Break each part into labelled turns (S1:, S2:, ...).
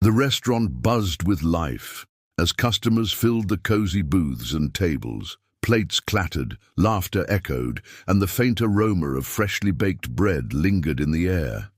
S1: The restaurant buzzed with life. As customers filled the cozy booths and tables, plates clattered, laughter echoed, and the faint aroma of freshly baked bread lingered in the air.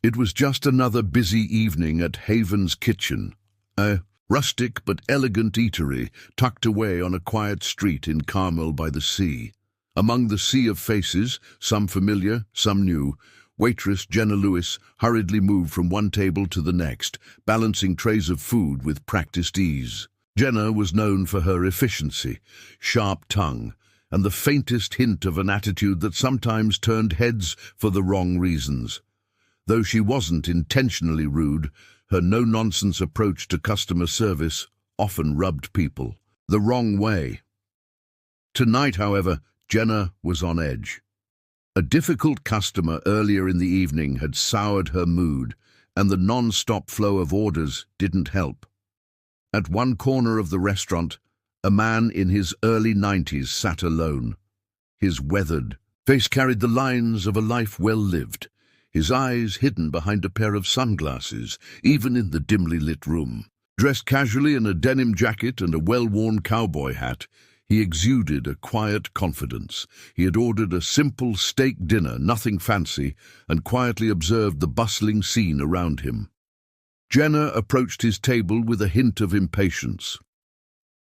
S1: It was just another busy evening at Haven's Kitchen, a rustic but elegant eatery tucked away on a quiet street in Carmel by the sea. Among the sea of faces, some familiar, some new, waitress Jenna Lewis hurriedly moved from one table to the next, balancing trays of food with practiced ease. Jenna was known for her efficiency, sharp tongue, and the faintest hint of an attitude that sometimes turned heads for the wrong reasons. Though she wasn't intentionally rude, her no-nonsense approach to customer service often rubbed people the wrong way. Tonight, however, Jenna was on edge. A difficult customer earlier in the evening had soured her mood, and the non-stop flow of orders didn't help. At one corner of the restaurant, a man in his early 90s sat alone. His weathered face carried the lines of a life well lived, his eyes hidden behind a pair of sunglasses, even in the dimly lit room. Dressed casually in a denim jacket and a well-worn cowboy hat, he exuded a quiet confidence. He had ordered a simple steak dinner, nothing fancy, and quietly observed the bustling scene around him. Jenna approached his table with a hint of impatience.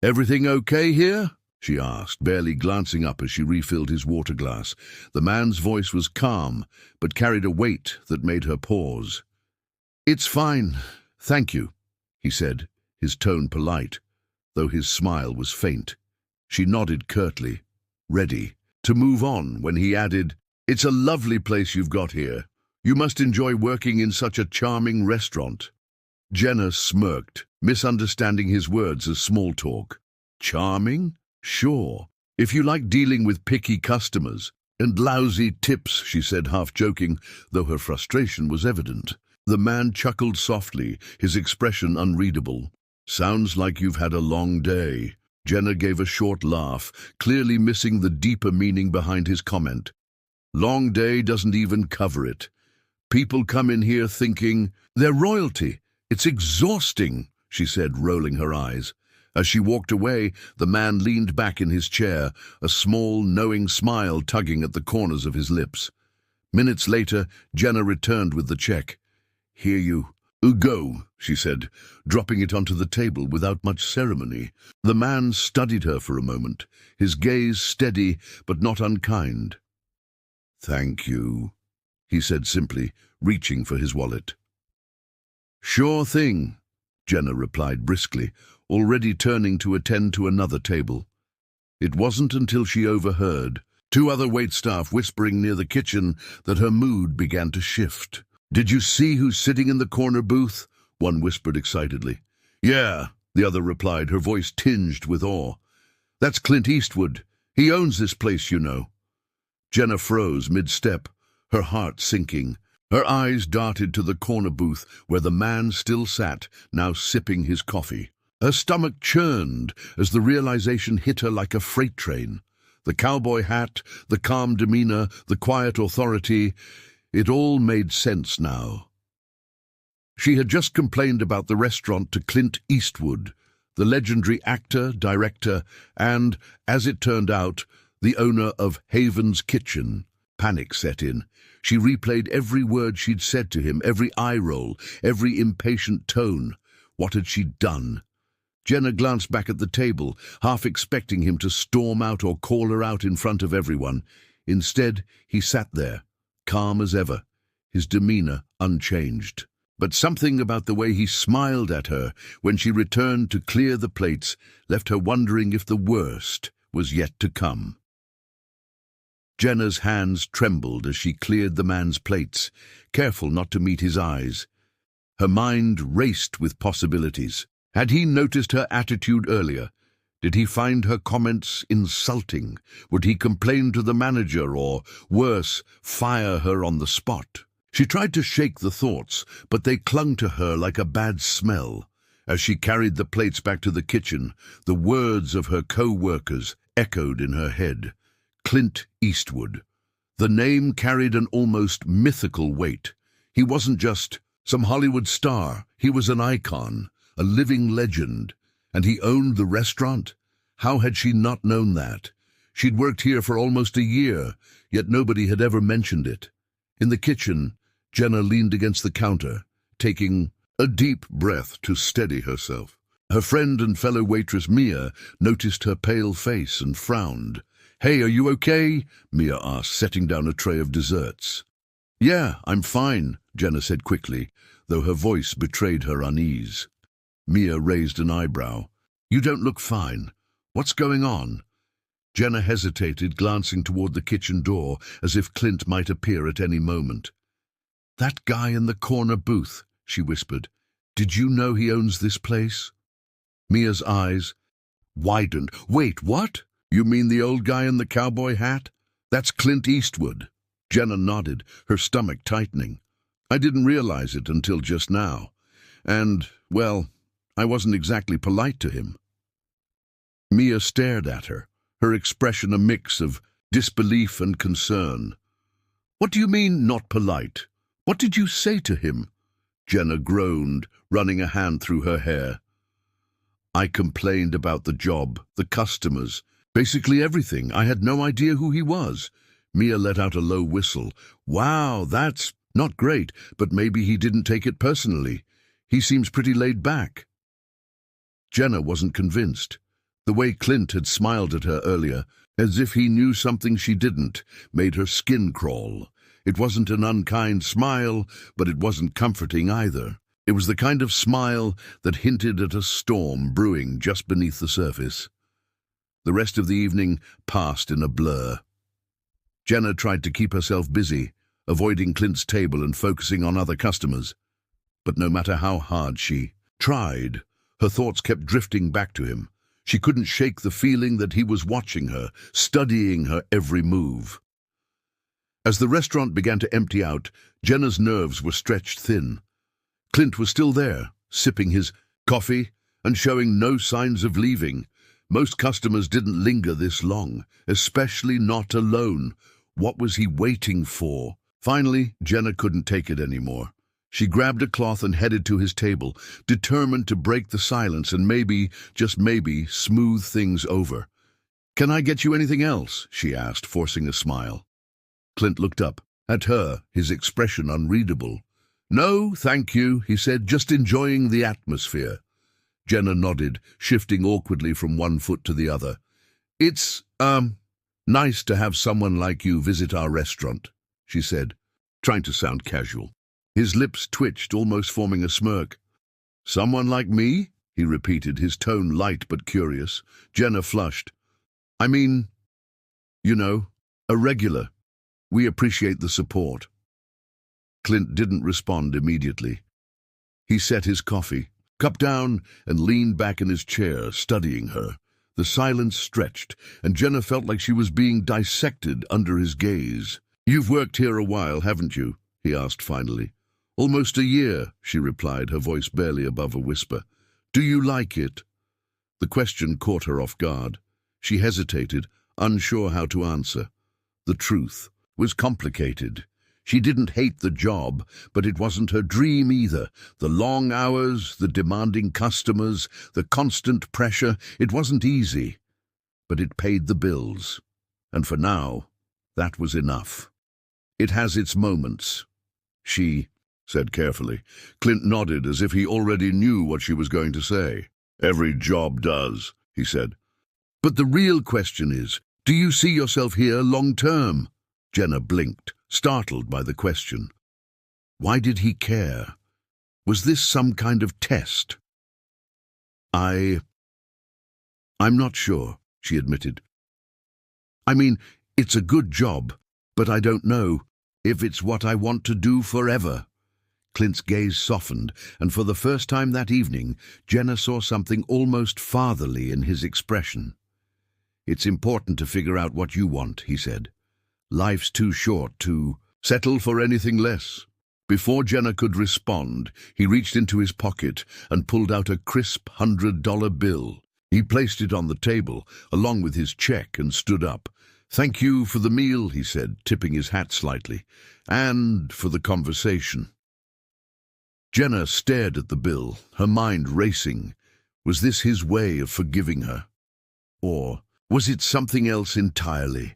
S1: "Everything okay here?" she asked, barely glancing up as she refilled his water glass. The man's voice was calm, but carried a weight that made her pause. "It's fine, thank you," he said, his tone polite, though his smile was faint. She nodded curtly, ready to move on, when he added, "It's a lovely place you've got here. You must enjoy working in such a charming restaurant." Jenna smirked, misunderstanding his words as small talk. "Charming? Sure, if you like dealing with picky customers and lousy tips," she said, half joking, though her frustration was evident. The man chuckled softly, his expression unreadable. "Sounds like you've had a long day." Jenna gave a short laugh, clearly missing the deeper meaning behind his comment. "Long day doesn't even cover it. People come in here thinking they're royalty. It's exhausting," she said, rolling her eyes. As she walked away, the man leaned back in his chair, a small, knowing smile tugging at the corners of his lips. Minutes later, Jenna returned with the check. "Here you go," she said, dropping it onto the table without much ceremony. The man studied her for a moment, his gaze steady but not unkind. "Thank you," he said simply, reaching for his wallet. "Sure thing," Jenna replied briskly, already turning to attend to another table. It wasn't until she overheard two other waitstaff whispering near the kitchen that her mood began to shift. "Did you see who's sitting in the corner booth?" one whispered excitedly. "Yeah," the other replied, her voice tinged with awe. "That's Clint Eastwood. He owns this place, you know." Jenna froze mid-step, her heart sinking. Her eyes darted to the corner booth where the man still sat, now sipping his coffee. Her stomach churned as the realization hit her like a freight train. The cowboy hat, the calm demeanor, the quiet authority, it all made sense now. She had just complained about the restaurant to Clint Eastwood, the legendary actor, director, and, as it turned out, the owner of Haven's Kitchen. Panic set in. She replayed every word she'd said to him, every eye roll, every impatient tone. What had she done? Jenna glanced back at the table, half expecting him to storm out or call her out in front of everyone. Instead, he sat there, calm as ever, his demeanor unchanged. But something about the way he smiled at her when she returned to clear the plates left her wondering if the worst was yet to come. Jenna's hands trembled as she cleared the man's plates, careful not to meet his eyes. Her mind raced with possibilities. Had he noticed her attitude earlier? Did he find her comments insulting? Would he complain to the manager or, worse, fire her on the spot? She tried to shake the thoughts, but they clung to her like a bad smell. As she carried the plates back to the kitchen, the words of her co-workers echoed in her head. Clint Eastwood. The name carried an almost mythical weight. He wasn't just Some Hollywood star. He was an icon, a living legend. And he owned the restaurant? How had she not known that? She'd worked here for almost a year, yet nobody had ever mentioned it. In the kitchen, Jenna leaned against the counter, taking a deep breath to steady herself. Her friend and fellow waitress Mia noticed her pale face and frowned. "Hey, are you okay?" Mia asked, setting down a tray of desserts. "Yeah, I'm fine," Jenna said quickly, though her voice betrayed her unease. Mia raised an eyebrow. "You don't look fine. What's going on?" Jenna hesitated, glancing toward the kitchen door, as if Clint might appear at any moment. "That guy in the corner booth," she whispered. "Did you know he owns this place?" Mia's eyes widened. "Wait, what? You mean the old guy in the cowboy hat? That's Clint Eastwood." Jenna nodded, her stomach tightening. "I didn't realize it until just now. And, well, I wasn't exactly polite to him." Mia stared at her, her expression a mix of disbelief and concern. "What do you mean, not polite? What did you say to him?" Jenna groaned, running a hand through her hair. "I complained about the job, the customers, basically everything. I had no idea who he was." Mia let out a low whistle. "Wow, that's not great, but maybe he didn't take it personally. He seems pretty laid back." Jenna wasn't convinced. The way Clint had smiled at her earlier, as if he knew something she didn't, made her skin crawl. It wasn't an unkind smile, but it wasn't comforting either. It was the kind of smile that hinted at a storm brewing just beneath the surface. The rest of the evening passed in a blur. Jenna tried to keep herself busy, avoiding Clint's table and focusing on other customers. But no matter how hard she tried, her thoughts kept drifting back to him. She couldn't shake the feeling that he was watching her, studying her every move. As the restaurant began to empty out, Jenna's nerves were stretched thin. Clint was still there, sipping his coffee and showing no signs of leaving. Most customers didn't linger this long, especially not alone. What was he waiting for? Finally, Jenna couldn't take it anymore. She grabbed a cloth and headed to his table, determined to break the silence and maybe, just maybe, smooth things over. "Can I get you anything else?" she asked, forcing a smile. Clint looked up at her, his expression unreadable. "No, thank you," he said, "just enjoying the atmosphere." Jenna nodded, shifting awkwardly from one foot to the other. "It's, nice to have someone like you visit our restaurant," she said, trying to sound casual. His lips twitched, almost forming a smirk. "Someone like me?" he repeated, his tone light but curious. Jenna flushed. "I mean, you know, a regular. We appreciate the support." Clint didn't respond immediately. He set his coffee, cup down, and leaned back in his chair, studying her. The silence stretched, and Jenna felt like she was being dissected under his gaze. "You've worked here a while, haven't you?" he asked finally. "Almost a year," she replied, her voice barely above a whisper. "Do you like it?" The question caught her off guard. She hesitated, unsure how to answer. The truth was complicated. She didn't hate the job, but it wasn't her dream either. The long hours, the demanding customers, the constant pressure, it wasn't easy. But it paid the bills. And for now, that was enough. "It has its moments," she said carefully. Clint nodded as if he already knew what she was going to say. "Every job does," he said. "But the real question is, do you see yourself here long-term?" Jenna blinked, startled by the question. Why did he care? Was this some kind of test? I'm not sure," she admitted. "I mean, it's a good job, but I don't know if it's what I want to do forever." Clint's gaze softened, and for the first time that evening, Jenna saw something almost fatherly in his expression. "It's important to figure out what you want," he said. "Life's too short to settle for anything less." Before Jenna could respond, he reached into his pocket and pulled out a crisp $100 bill. He placed it on the table, along with his check, and stood up. "Thank you for the meal," he said, tipping his hat slightly, "and for the conversation." Jenna stared at the bill, her mind racing. Was this his way of forgiving her? Or was it something else entirely?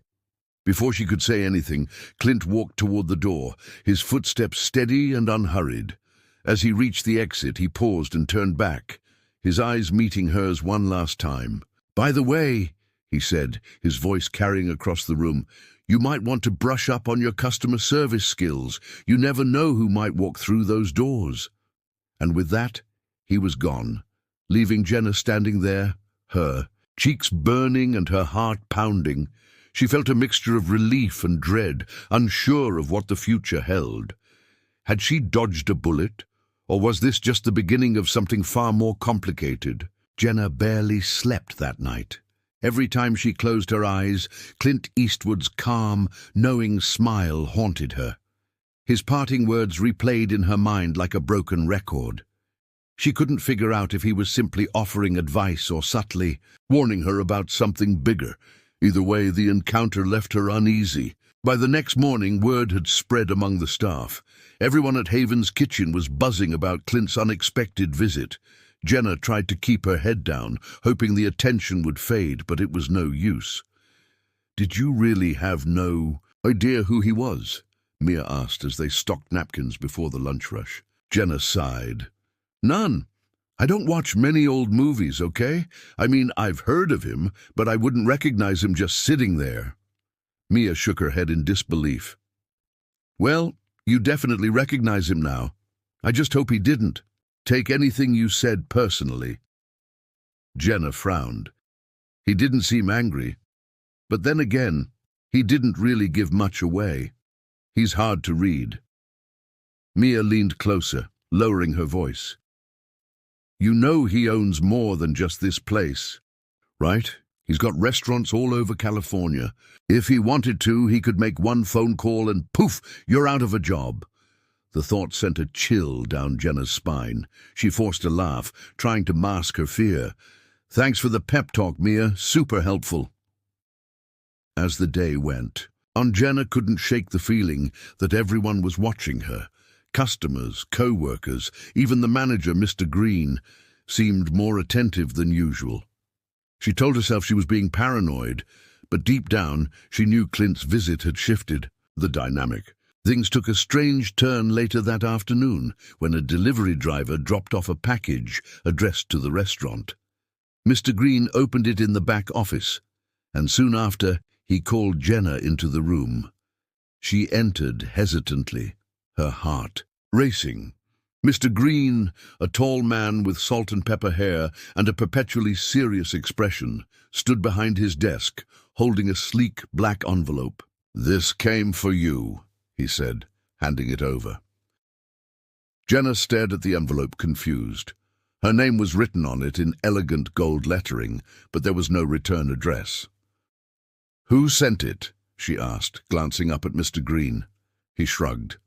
S1: Before she could say anything, Clint walked toward the door, his footsteps steady and unhurried. As he reached the exit, he paused and turned back, his eyes meeting hers one last time. "By the way," he said, his voice carrying across the room, "you might want to brush up on your customer service skills. You never know who might walk through those doors." And with that, he was gone, leaving Jenna standing there, her cheeks burning and her heart pounding. She felt a mixture of relief and dread, unsure of what the future held. Had she dodged a bullet, or was this just the beginning of something far more complicated? Jenna barely slept that night. Every time she closed her eyes, Clint Eastwood's calm, knowing smile haunted her. His parting words replayed in her mind like a broken record. She couldn't figure out if he was simply offering advice or subtly warning her about something bigger. Either way, the encounter left her uneasy. By the next morning, word had spread among the staff. Everyone at Haven's Kitchen was buzzing about Clint's unexpected visit. Jenna tried to keep her head down, hoping the attention would fade, but it was no use. "Did you really have no idea who he was?" Mia asked as they stocked napkins before the lunch rush. Jenna sighed. "None. I don't watch many old movies, okay? I mean, I've heard of him, but I wouldn't recognize him just sitting there." Mia shook her head in disbelief. "Well, you definitely recognize him now. I just hope he didn't take anything you said personally." Jenna frowned. He didn't seem angry, but then again, he didn't really give much away. He's hard to read. Mia leaned closer, lowering her voice. "You know he owns more than just this place, right? He's got restaurants all over California. If he wanted to, he could make one phone call and poof, you're out of a job." The thought sent a chill down Jenna's spine. She forced a laugh, trying to mask her fear. "Thanks for the pep talk, Mia. Super helpful." As the day went on, Jenna couldn't shake the feeling that everyone was watching her. Customers, co-workers, even the manager, Mr. Green, seemed more attentive than usual. She told herself she was being paranoid, but deep down she knew Clint's visit had shifted the dynamic. Things took a strange turn later that afternoon when a delivery driver dropped off a package addressed to the restaurant. Mr. Green opened it in the back office, and soon after he called Jenna into the room. She entered hesitantly, her heart racing. Mr. Green, a tall man with salt and pepper hair and a perpetually serious expression, stood behind his desk, holding a sleek black envelope. "This came for you," he said, handing it over. Jenna stared at the envelope, confused. Her name was written on it in elegant gold lettering, but there was no return address. "Who sent it?" she asked, glancing up at Mr. Green. He shrugged.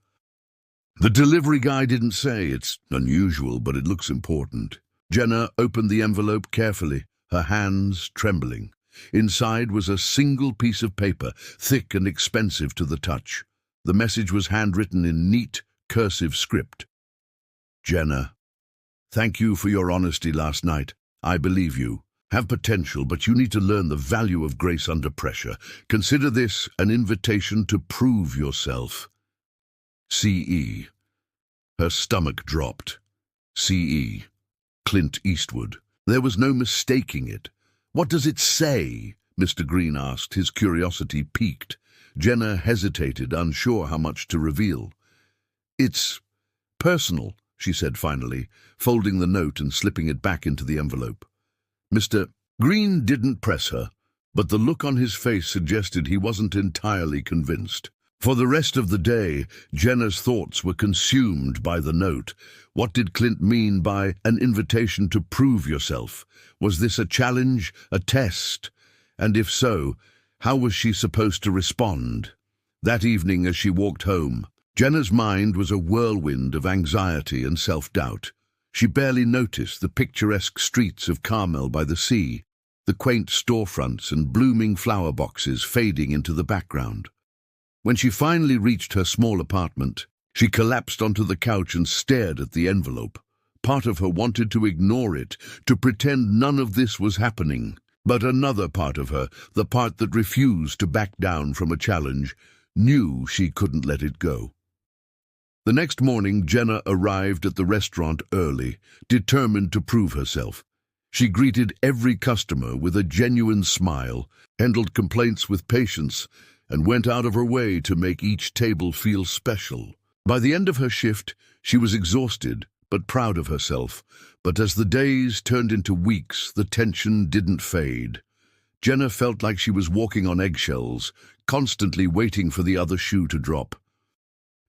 S1: "The delivery guy didn't say. It's unusual, but it looks important." Jenna opened the envelope carefully, her hands trembling. Inside was a single piece of paper, thick and expensive to the touch. The message was handwritten in neat, cursive script. "Jenna, thank you for your honesty last night. I believe you. Have potential, but you need to learn the value of grace under pressure. Consider this an invitation to prove yourself. C.E." Her stomach dropped. C.E. Clint Eastwood. There was no mistaking it. "What does it say?" Mr. Green asked, his curiosity piqued. Jenna hesitated, unsure how much to reveal. "It's personal," she said finally, folding the note and slipping it back into the envelope. Mr. Green didn't press her, but the look on his face suggested he wasn't entirely convinced. For the rest of the day, Jenna's thoughts were consumed by the note. What did Clint mean by an invitation to prove yourself? Was this a challenge, a test? And if so, how was she supposed to respond? That evening as she walked home, Jenna's mind was a whirlwind of anxiety and self-doubt. She barely noticed the picturesque streets of Carmel by the sea, the quaint storefronts and blooming flower boxes fading into the background. When she finally reached her small apartment, She collapsed onto the couch and stared at the envelope. Part of her wanted to ignore it, to pretend none of this was happening. But another part of her, the part that refused to back down from a challenge, knew she couldn't let it go. The next morning, Jenna arrived at the restaurant early, determined to prove herself. She greeted every customer with a genuine smile, handled complaints with patience, and went out of her way to make each table feel special. By the end of her shift, she was exhausted, but proud of herself. But as the days turned into weeks, the tension didn't fade. Jenna felt like she was walking on eggshells, constantly waiting for the other shoe to drop.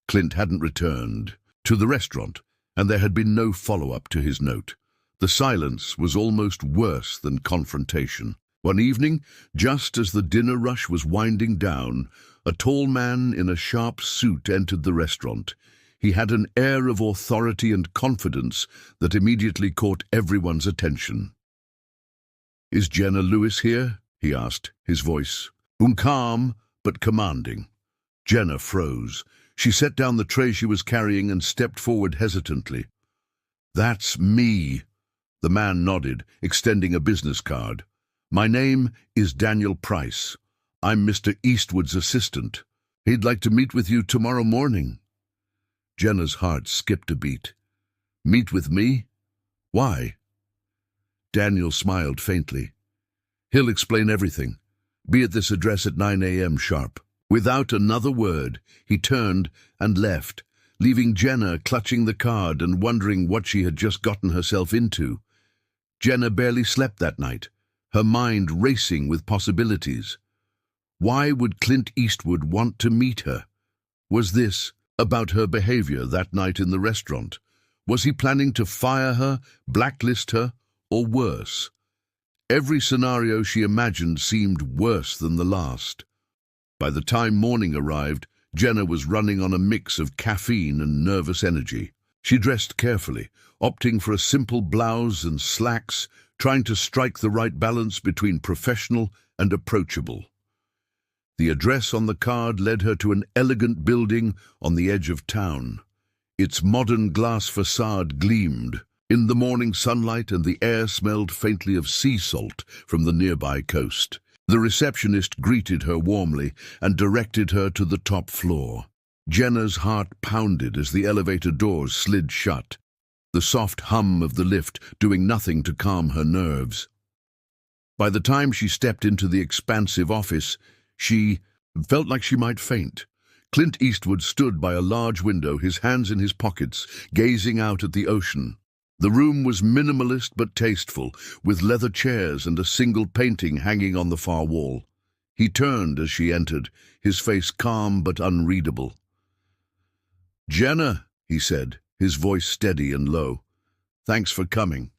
S1: Clint hadn't returned to the restaurant, and there had been no follow-up to his note. The silence was almost worse than confrontation. One evening, just as the dinner rush was winding down, a tall man in a sharp suit entered the restaurant. He had an air of authority and confidence that immediately caught everyone's attention. "Is Jenna Lewis here?" he asked, his voice calm but commanding. Jenna froze. She set down the tray she was carrying and stepped forward hesitantly. "That's me." The man nodded, extending a business card. "My name is Daniel Price. I'm Mr. Eastwood's assistant. He'd like to meet with you tomorrow morning." Jenna's heart skipped a beat. "Meet with me? Why?" Daniel smiled faintly. "He'll explain everything. Be at this address at 9 a.m. sharp." Without another word, he turned and left, leaving Jenna clutching the card and wondering what she had just gotten herself into. Jenna barely slept that night, her mind racing with possibilities. Why would Clint Eastwood want to meet her? Was this about her behavior that night in the restaurant? Was he planning to fire her, blacklist her, or worse? Every scenario she imagined seemed worse than the last. By the time morning arrived, Jenna was running on a mix of caffeine and nervous energy. She dressed carefully, opting for a simple blouse and slacks, trying to strike the right balance between professional and approachable. The address on the card led her to an elegant building on the edge of town. Its modern glass facade gleamed in the morning sunlight, and the air smelled faintly of sea salt from the nearby coast. The receptionist greeted her warmly and directed her to the top floor. Jenna's heart pounded as the elevator doors slid shut, the soft hum of the lift doing nothing to calm her nerves. By the time she stepped into the expansive office, she felt like she might faint. Clint Eastwood stood by a large window, his hands in his pockets, gazing out at the ocean. The room was minimalist but tasteful, with leather chairs and a single painting hanging on the far wall. He turned as she entered, his face calm but unreadable. "Jenna," he said, his voice steady and low. "Thanks for coming."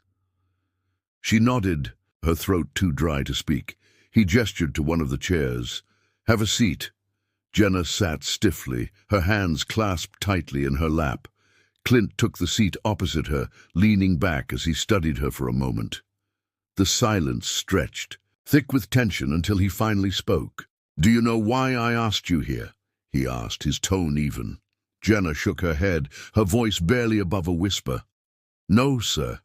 S1: She nodded, her throat too dry to speak. He gestured to one of the chairs. "Have a seat." Jenna sat stiffly, her hands clasped tightly in her lap. Clint took the seat opposite her, leaning back as he studied her for a moment. The silence stretched, thick with tension, until he finally spoke. "Do you know why I asked you here?" he asked, his tone even. Jenna shook her head, her voice barely above a whisper. "No, sir."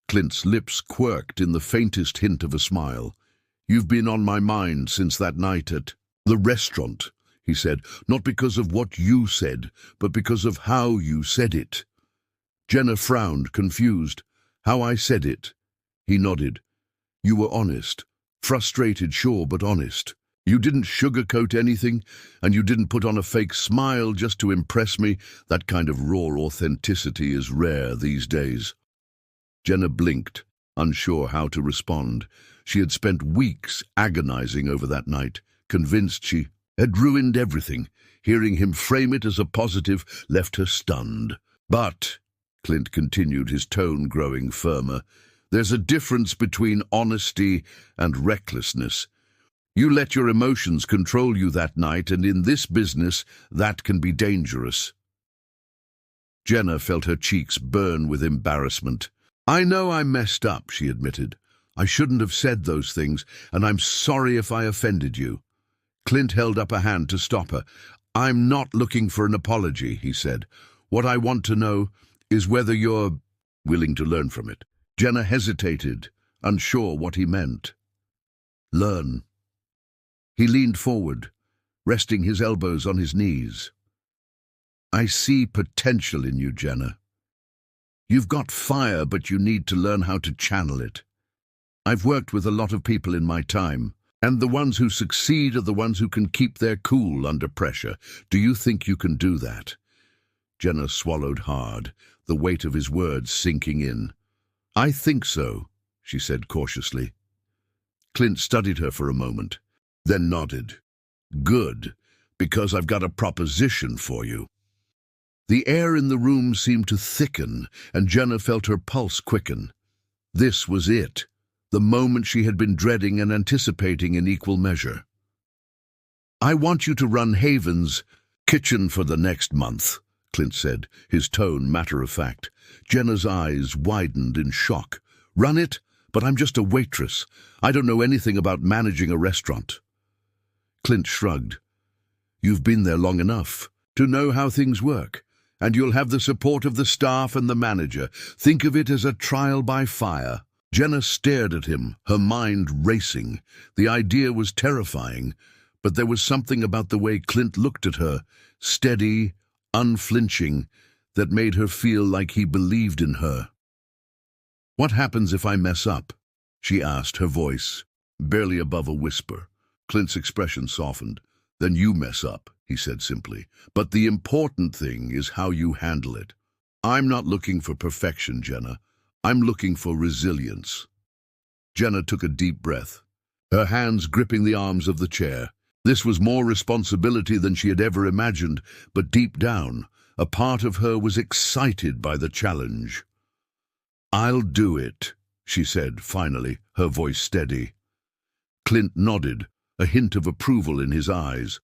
S1: Clint's lips quirked in the faintest hint of a smile. "You've been on my mind since that night at the restaurant," he said, "not because of what you said, but because of how you said it." Jenna frowned, confused. "How I said it?" He nodded. "You were honest. Frustrated, sure, but honest. You didn't sugarcoat anything, and you didn't put on a fake smile just to impress me. That kind of raw authenticity is rare these days." Jenna blinked, unsure how to respond. She had spent weeks agonizing over that night, convinced she had ruined everything. Hearing him frame it as a positive left her stunned. "But," Clint continued, his tone growing firmer, "there's a difference between honesty and recklessness. You let your emotions control you that night, and in this business, that can be dangerous." Jenna felt her cheeks burn with embarrassment. "I know I messed up," she admitted. "I shouldn't have said those things, and I'm sorry if I offended you." Clint held up a hand to stop her. "I'm not looking for an apology," he said. "What I want to know is whether you're willing to learn from it." Jenna hesitated, unsure what he meant. "Learn." He leaned forward, resting his elbows on his knees. "I see potential in you, Jenna. You've got fire, but you need to learn how to channel it. I've worked with a lot of people in my time, and the ones who succeed are the ones who can keep their cool under pressure. Do you think you can do that?" Jenna swallowed hard, the weight of his words sinking in. "I think so," she said cautiously. Clint studied her for a moment, then nodded. "Good, because I've got a proposition for you." The air in the room seemed to thicken, and Jenna felt her pulse quicken. This was it, the moment she had been dreading and anticipating in equal measure. "I want you to run Haven's kitchen for the next month," Clint said, his tone matter-of-fact. Jenna's eyes widened in shock. "Run it? But I'm just a waitress. I don't know anything about managing a restaurant." Clint shrugged. "You've been there long enough to know how things work, and you'll have the support of the staff and the manager. Think of it as a trial by fire." Jenna stared at him, her mind racing. The idea was terrifying, but there was something about the way Clint looked at her, steady, unflinching, that made her feel like he believed in her. "What happens if I mess up?" she asked, her voice barely above a whisper. Clint's expression softened. "Then you mess up," he said simply. "But the important thing is how you handle it. I'm not looking for perfection, Jenna. I'm looking for resilience." Jenna took a deep breath, her hands gripping the arms of the chair. This was more responsibility than she had ever imagined, but deep down, a part of her was excited by the challenge. "I'll do it," she said finally, her voice steady. Clint nodded, a hint of approval in his eyes.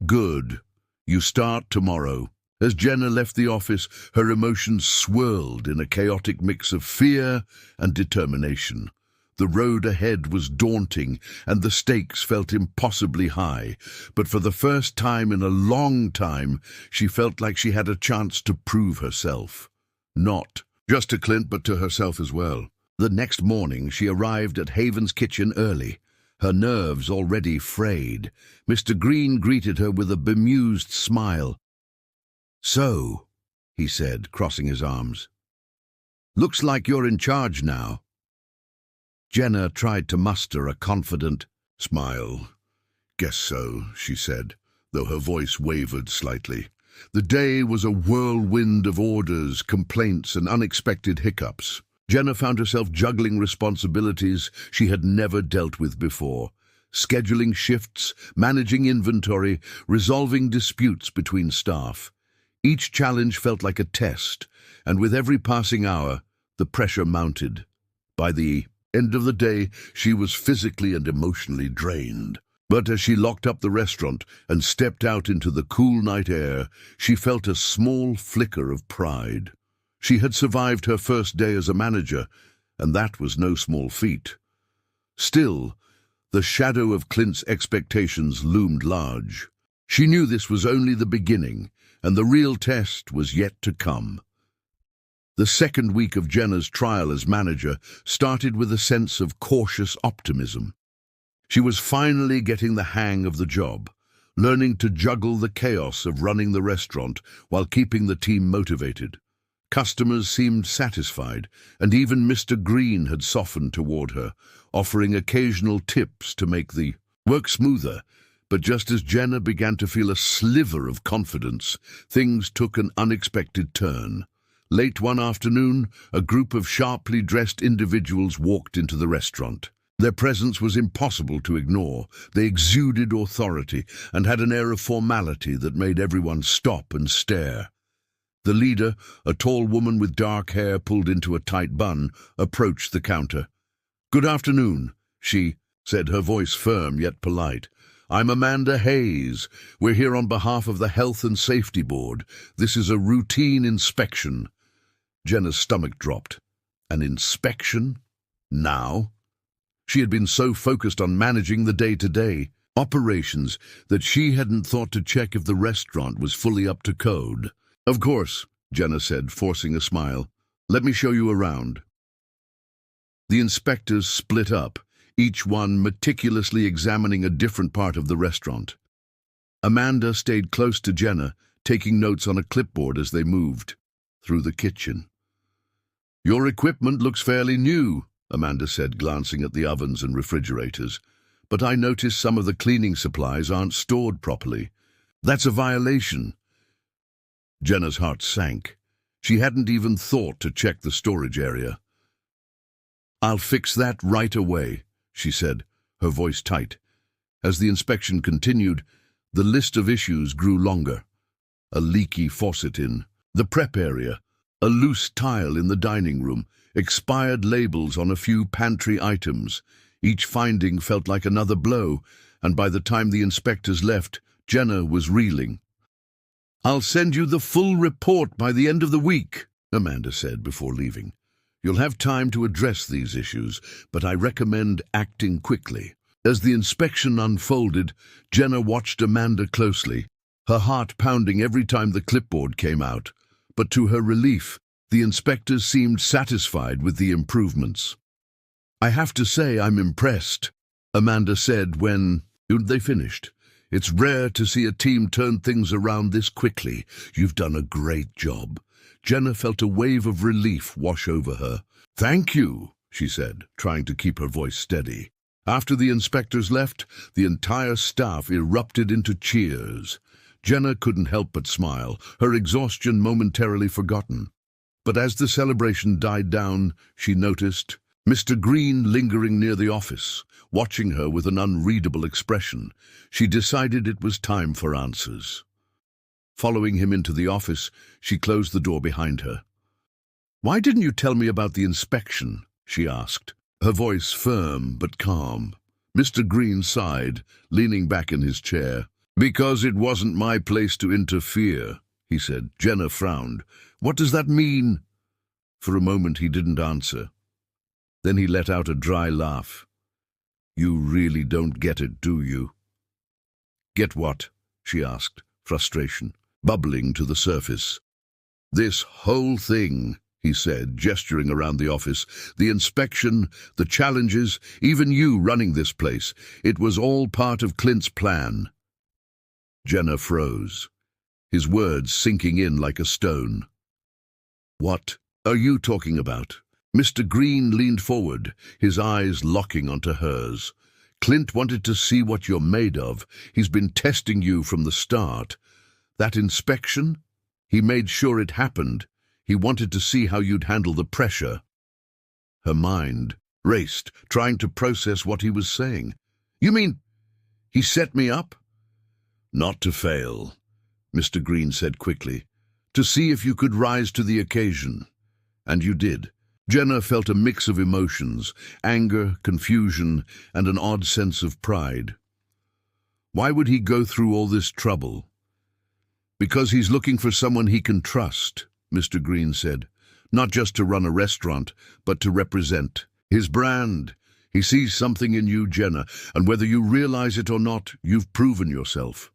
S1: "Good. You start tomorrow." As Jenna left the office, her emotions swirled in a chaotic mix of fear and determination. The road ahead was daunting, and the stakes felt impossibly high. But for the first time in a long time, she felt like she had a chance to prove herself. Not just to Clint, but to herself as well. The next morning, she arrived at Haven's kitchen early, her nerves already frayed. Mr. Green greeted her with a bemused smile. "So," he said, crossing his arms, "looks like you're in charge now." Jenna tried to muster a confident smile. "Guess so," she said, though her voice wavered slightly. The day was a whirlwind of orders, complaints, and unexpected hiccups. Jenna found herself juggling responsibilities she had never dealt with before. Scheduling shifts, managing inventory, resolving disputes between staff. Each challenge felt like a test, and with every passing hour, the pressure mounted. By the end of the day, she was physically and emotionally drained. But as she locked up the restaurant and stepped out into the cool night air, she felt a small flicker of pride. She had survived her first day as a manager, and that was no small feat. Still, the shadow of Clint's expectations loomed large. She knew this was only the beginning, and the real test was yet to come. The second week of Jenna's trial as manager started with a sense of cautious optimism. She was finally getting the hang of the job, learning to juggle the chaos of running the restaurant while keeping the team motivated. Customers seemed satisfied, and even Mr. Green had softened toward her, offering occasional tips to make the work smoother. But just as Jenna began to feel a sliver of confidence, things took an unexpected turn. Late one afternoon, a group of sharply dressed individuals walked into the restaurant. Their presence was impossible to ignore. They exuded authority and had an air of formality that made everyone stop and stare. The leader, a tall woman with dark hair pulled into a tight bun, approached the counter. "Good afternoon," she said, her voice firm yet polite. "I'm Amanda Hayes. We're here on behalf of the Health and Safety Board. This is a routine inspection." Jenna's stomach dropped. An inspection? Now? She had been so focused on managing the day-to-day. Operations that she hadn't thought to check if the restaurant was fully up to code. "Of course," Jenna said, forcing a smile. "Let me show you around." The inspectors split up, each one meticulously examining a different part of the restaurant. Amanda stayed close to Jenna, taking notes on a clipboard as they moved through the kitchen. "Your equipment looks fairly new," Amanda said, glancing at the ovens and refrigerators. "But I noticed some of the cleaning supplies aren't stored properly. That's a violation." Jenna's heart sank. She hadn't even thought to check the storage area. "I'll fix that right away," she said, her voice tight. As the inspection continued, the list of issues grew longer. A leaky faucet in the prep area, a loose tile in the dining room, expired labels on a few pantry items. Each finding felt like another blow, and by the time the inspectors left, Jenna was reeling. "I'll send you the full report by the end of the week," Amanda said before leaving. "You'll have time to address these issues, but I recommend acting quickly." As the inspection unfolded, Jenna watched Amanda closely, her heart pounding every time the clipboard came out. But to her relief, the inspectors seemed satisfied with the improvements. "I have to say I'm impressed," Amanda said when they finished. "It's rare to see a team turn things around this quickly. You've done a great job." Jenna felt a wave of relief wash over her. "Thank you," she said, trying to keep her voice steady. After the inspectors left, the entire staff erupted into cheers. Jenna couldn't help but smile, her exhaustion momentarily forgotten. But as the celebration died down, she noticed Mr. Green lingering near the office, watching her with an unreadable expression. She decided it was time for answers. Following him into the office, she closed the door behind her. "Why didn't you tell me about the inspection?" she asked, her voice firm but calm. Mr. Green sighed, leaning back in his chair. "Because it wasn't my place to interfere," he said. Jenna frowned. "What does that mean?" For a moment he didn't answer. Then he let out a dry laugh. "You really don't get it, do you?" "Get what?" she asked, frustration bubbling to the surface. "This whole thing," he said, gesturing around the office. "The inspection, the challenges, even you running this place. It was all part of Clint's plan." Jenna froze, his words sinking in like a stone. "What are you talking about?" Mr. Green leaned forward, his eyes locking onto hers. "Clint wanted to see what you're made of. He's been testing you from the start. That inspection? He made sure it happened. He wanted to see how you'd handle the pressure." Her mind raced, trying to process what he was saying. "You mean he set me up?" "Not to fail," Mr. Green said quickly. "To see if you could rise to the occasion. And you did." Jenna felt a mix of emotions, anger, confusion, and an odd sense of pride. Why would he go through all this trouble? "Because he's looking for someone he can trust," Mr. Green said. "Not just to run a restaurant, but to represent his brand. He sees something in you, Jenna, and whether you realize it or not, you've proven yourself."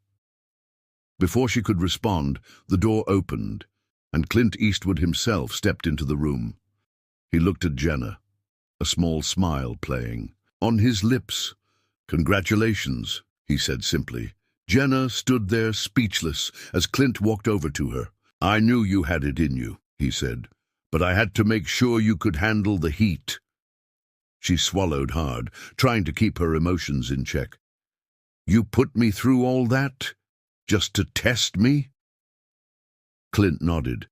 S1: Before she could respond, the door opened, and Clint Eastwood himself stepped into the room. He looked at Jenna, a small smile playing on his lips. "Congratulations," he said simply. Jenna stood there speechless as Clint walked over to her. "I knew you had it in you," he said, "but I had to make sure you could handle the heat." She swallowed hard, trying to keep her emotions in check. "You put me through all that? Just to test me?" Clint nodded.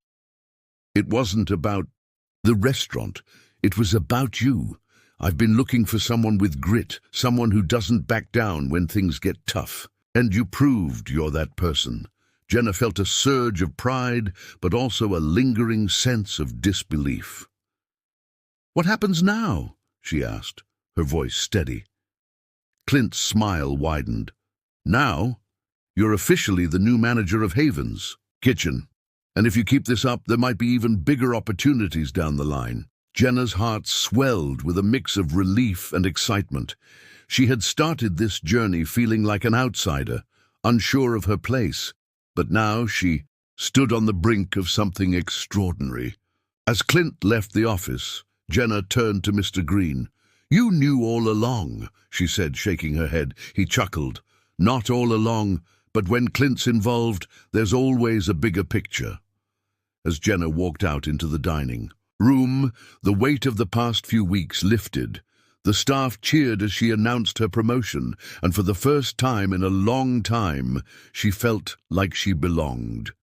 S1: "It wasn't about the restaurant. It was about you. I've been looking for someone with grit, someone who doesn't back down when things get tough. And you proved you're that person." Jenna felt a surge of pride, but also a lingering sense of disbelief. "What happens now?" she asked, her voice steady. Clint's smile widened. "Now, you're officially the new manager of Haven's Kitchen. And if you keep this up, there might be even bigger opportunities down the line." Jenna's heart swelled with a mix of relief and excitement. She had started this journey feeling like an outsider, unsure of her place, but now she stood on the brink of something extraordinary. As Clint left the office, Jenna turned to Mr. Green. "You knew all along," she said, shaking her head. He chuckled. "Not all along, but when Clint's involved, there's always a bigger picture." As Jenna walked out into the dining room, the weight of the past few weeks lifted. The staff cheered as she announced her promotion, and for the first time in a long time, she felt like she belonged.